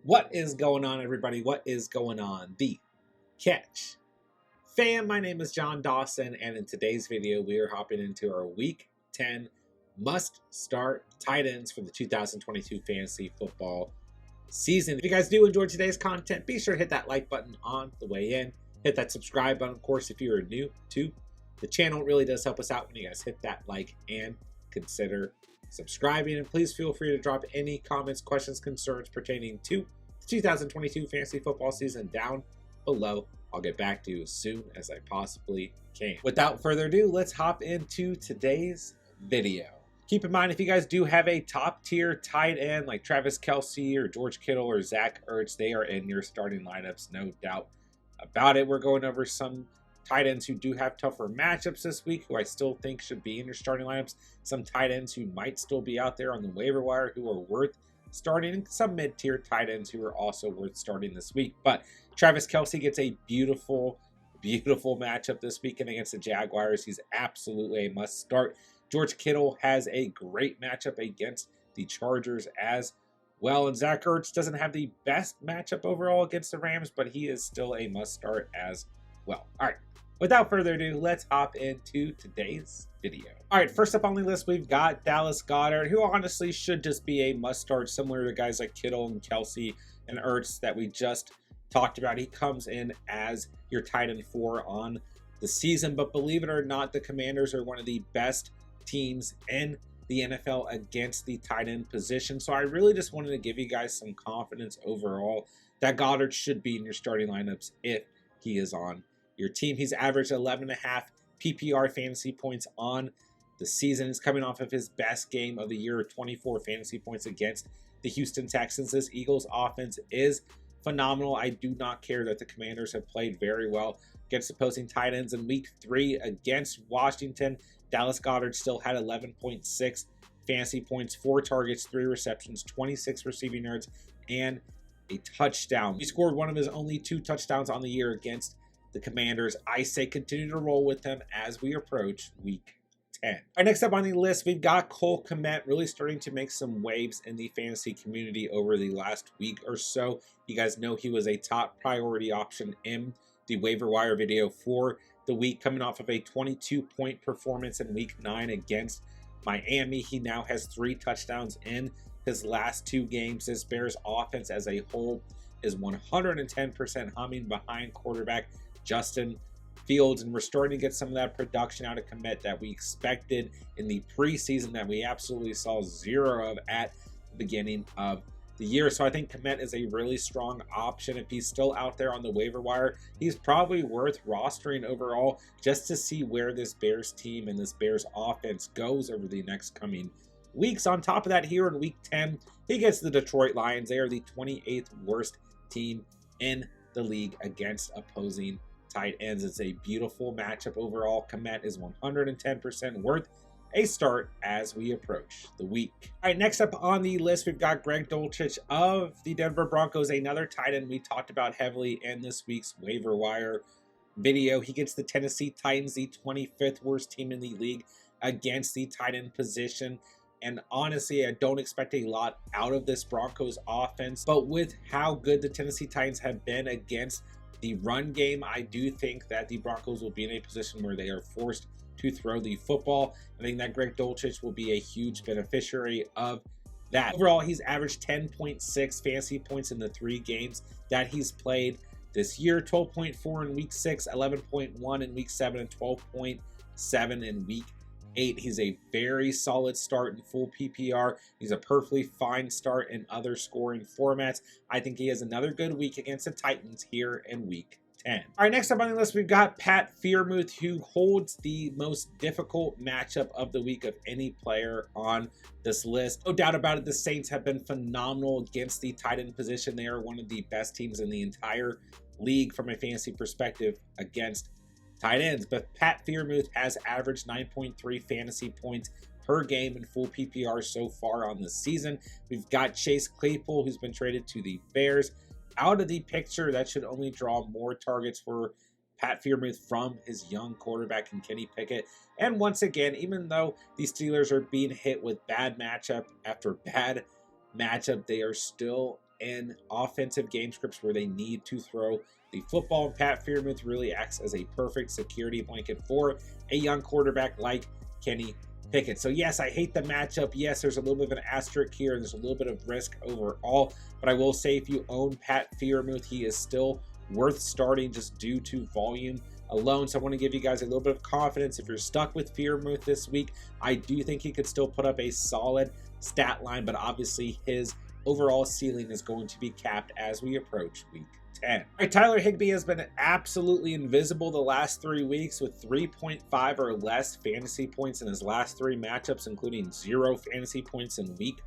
What is going on, everybody? What is going on? The Catch fam, my name is John Dawson, and in today's video, we are hopping into our Week 10 must-start tight ends for the 2022 fantasy football season. If you guys do enjoy today's content, be sure to hit that like button on the way in. Hit that subscribe button, of course, if you are new to the channel. It really does help us out when you guys hit that like and consider subscribing. And please feel free to drop any comments, questions, concerns pertaining to the 2022 fantasy football season down below. I'll get back to you as soon as I possibly can. Without further ado, let's hop into today's video. Keep in mind, if you guys do have a top tier tight end like Travis Kelce or George Kittle or Zach Ertz, they are in your starting lineups, no doubt about it. We're going over some tight ends who do have tougher matchups this week, who I still think should be in your starting lineups. Some tight ends who might still be out there on the waiver wire who are worth starting, and some mid-tier tight ends who are also worth starting this week. But Travis Kelce gets a beautiful matchup this weekend against the Jaguars. He's absolutely a must start. George Kittle has a great matchup against the Chargers as well. And Zach Ertz doesn't have the best matchup overall against the Rams, but he is still a must start as well. All right, without further ado, let's hop into today's video. All right, first up on the list, we've got Dallas Goedert, who honestly should just be a must start, similar to guys like Kittle and Kelce and Ertz that we just talked about. He comes in as your tight end 4 on the season, but believe it or not, the Commanders are one of the best teams in the NFL against the tight end position. So I really just wanted to give you guys some confidence overall that Goddard should be in your starting lineups if he is on your team. He's averaged 11.5 PPR fantasy points on the season. He's coming off of his best game of the year, 24 fantasy points against the Houston Texans. This Eagles offense is phenomenal. I do not care that the Commanders have played very well against opposing tight ends. In week 3 against Washington, Dallas Goedert still had 11.6 fantasy points, 4 targets, 3 receptions, 26 receiving yards, and a touchdown. He scored one of his only 2 touchdowns on the year against the Commanders. I say continue to roll with him as we approach week 10. All right, next up on the list, we've got Cole Kmet really starting to make some waves in the fantasy community over the last week or so. You guys know he was a top priority option in the waiver wire video for the week, coming off of a 22-point performance in week 9 against Miami. He now has 3 touchdowns in his last 2 games. This Bears offense as a whole is 110% humming behind quarterback Justin Fields, and we're starting to get some of that production out of Kmet that we expected in the preseason that we absolutely saw zero of at the beginning of the year. So I think Kmet is a really strong option. If he's still out there on the waiver wire, he's probably worth rostering overall just to see where this Bears team and this Bears offense goes over the next coming weeks. On top of that, here in week 10, he gets the Detroit Lions. They are the 28th worst team in the league against opposing tight ends. It's a beautiful matchup overall. Kmet is 110% worth a start as we approach the week. All right, next up on the list, we've got Greg Dulcich of the Denver Broncos, another tight end we talked about heavily in this week's waiver wire video. He gets the Tennessee Titans, the 25th worst team in the league against the tight end position. And honestly, I don't expect a lot out of this Broncos offense, but with how good the Tennessee Titans have been against the run game, I do think that the Broncos will be in a position where they are forced to throw the football. I think that Greg Dulcich will be a huge beneficiary of that. Overall, he's averaged 10.6 fantasy points in the 3 games that he's played this year, 12.4 in week 6, 11.1 in week 7, and 12.7 in week 8. He's a very solid start in full PPR. He's a perfectly fine start in other scoring formats. I think he has another good week against the Titans here in week 10. All right, next up on the list, we've got Pat Freiermuth, who holds the most difficult matchup of the week of any player on this list. No doubt about it, the Saints have been phenomenal against the tight end position. They are one of the best teams in the entire league from a fantasy perspective against tight ends, but Pat Freiermuth has averaged 9.3 fantasy points per game in full PPR so far on the season. We've got Chase Claypool, who's been traded to the Bears, out of the picture. That should only draw more targets for Pat Freiermuth from his young quarterback in Kenny Pickett. And once again, even though the Steelers are being hit with bad matchup after bad matchup, they are still in offensive game scripts where they need to throw the football, and Pat Freiermuth really acts as a perfect security blanket for a young quarterback like Kenny Pickett. So yes, I hate the matchup. Yes, there's a little bit of an asterisk here, and there's a little bit of risk overall, but I will say if you own Pat Freiermuth, he is still worth starting just due to volume alone. So I want to give you guys a little bit of confidence. If you're stuck with Freiermuth this week, I do think he could still put up a solid stat line, but obviously his overall ceiling is going to be capped as we approach week 10. All right, Tyler Higbee has been absolutely invisible the last 3 weeks with 3.5 or less fantasy points in his last 3 matchups, including 0 fantasy points in week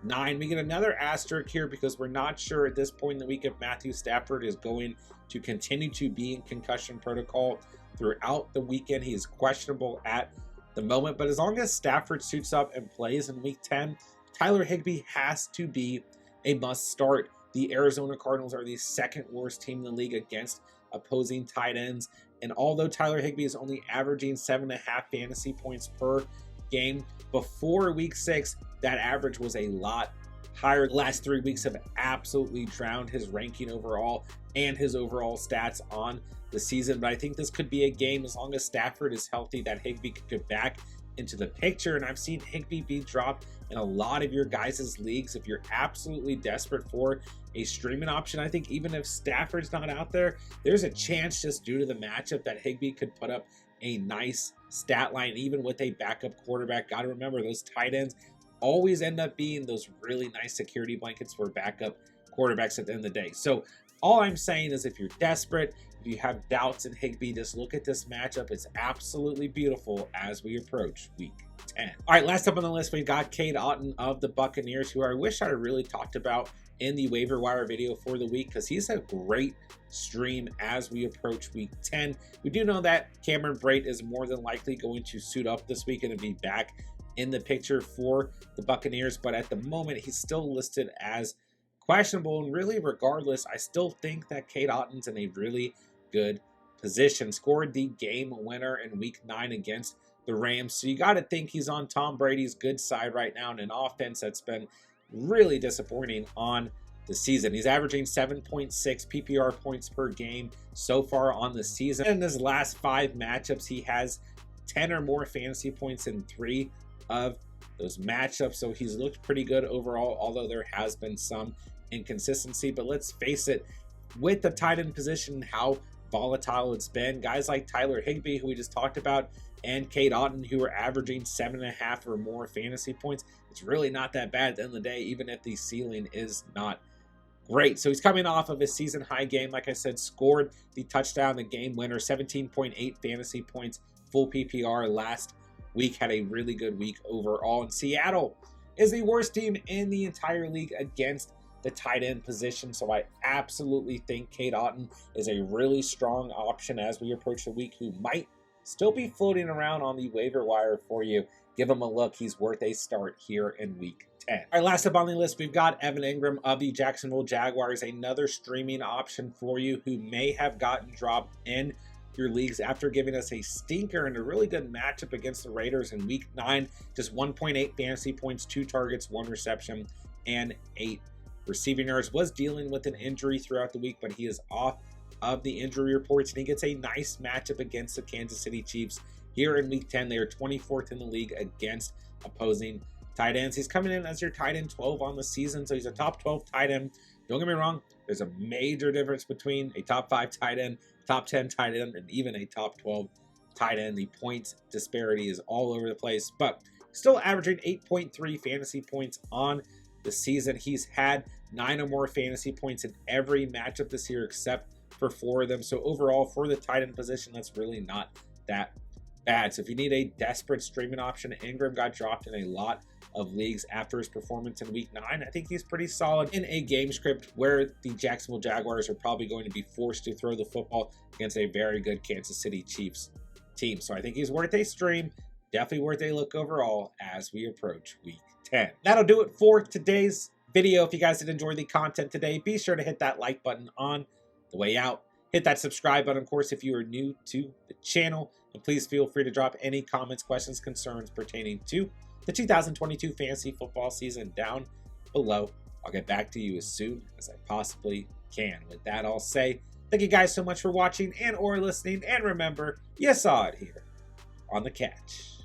9. We get another asterisk here because we're not sure at this point in the week if Matthew Stafford is going to continue to be in concussion protocol throughout the weekend. He is questionable at the moment, but as long as Stafford suits up and plays in week 10, Tyler Higbee has to be a must start. The Arizona Cardinals are the 2nd worst team in the league against opposing tight ends, and although Tyler Higbee is only averaging 7.5 fantasy points per game, before week 6 that average was a lot higher. The last 3 weeks have absolutely drowned his ranking overall and his overall stats on the season, but I think this could be a game, as long as Stafford is healthy, that Higbee could get back into the picture. And I've seen Higbee be dropped in a lot of your guys' leagues. If you're absolutely desperate for a streaming option, I think even if Stafford's not out there, there's a chance, just due to the matchup, that Higbee could put up a nice stat line even with a backup quarterback. Got to remember, those tight ends always end up being those really nice security blankets for backup quarterbacks at the end of the day. So all I'm saying is, if you're desperate, if you have doubts in Higbee, just look at this matchup. It's absolutely beautiful as we approach week 10. All right, last up on the list, we've got Cade Otton of the Buccaneers, who I wish I really talked about in the waiver wire video for the week, because he's a great stream as we approach week 10. We do know that Cameron Brate is more than likely going to suit up this week and be back in the picture for the Buccaneers, but at the moment he's still listed as questionable. And really, regardless, I still think that Cade Otton's in a really good position. Scored the game winner in week 9 against the Rams, so you got to think he's on Tom Brady's good side right now in an offense that's been really disappointing on the season. He's averaging 7.6 PPR points per game so far on the season. In his last 5 matchups, he has 10 or more fantasy points in 3 of those matchups, so he's looked pretty good overall, although there has been some inconsistency. But let's face it, with the tight end position, how volatile it's been, guys like Tyler Higbee, who we just talked about, and Cade Otton, who are averaging 7.5 or more fantasy points, it's really not that bad at the end of the day, even if the ceiling is not great. So he's coming off of a season high game. Like I said, scored the touchdown, the game winner, 17.8 fantasy points, full PPR last week. Had a really good week overall. And Seattle is the worst team in the entire league against the tight end position, so I absolutely think Cade Otton is a really strong option as we approach the week, who might still be floating around on the waiver wire for you. Give him a look. He's worth a start here in week 10. All right, last up on the list, we've got Evan Ingram of the Jacksonville Jaguars, another streaming option for you who may have gotten dropped in your leagues after giving us a stinker and a really good matchup against the Raiders in week 9. Just 1.8 fantasy points, 2 targets, 1 reception, and 8 receiving yards. Was dealing with an injury throughout the week, but he is off of the injury reports, and he gets a nice matchup against the Kansas City Chiefs here in week 10. They are 24th in the league against opposing tight ends. He's coming in as your tight end 12 on the season, so he's a top 12 tight end. Don't get me wrong, there's a major difference between a top 5 tight end, top 10 tight end, and even a top 12 tight end. The points disparity is all over the place, but still averaging 8.3 fantasy points on the season. He's had 9 or more fantasy points in every matchup this year except for 4 of them. So overall, for the tight end position, that's really not that bad. So if you need a desperate streaming option, Ingram got dropped in a lot of leagues after his performance in week 9. I think he's pretty solid in a game script where the Jacksonville Jaguars are probably going to be forced to throw the football against a very good Kansas City Chiefs team. So I think he's worth a stream. Definitely worth a look overall as we approach week 10. That'll do it for today's video. If you guys did enjoy the content today, be sure to hit that like button on the way out. Hit that subscribe button, of course, if you are new to the channel. And please feel free to drop any comments, questions, concerns pertaining to the 2022 fantasy football season down below I'll get back to you as soon as I possibly can. With that, I'll say thank you guys so much for watching and or listening, and remember, you saw it here on The Catch.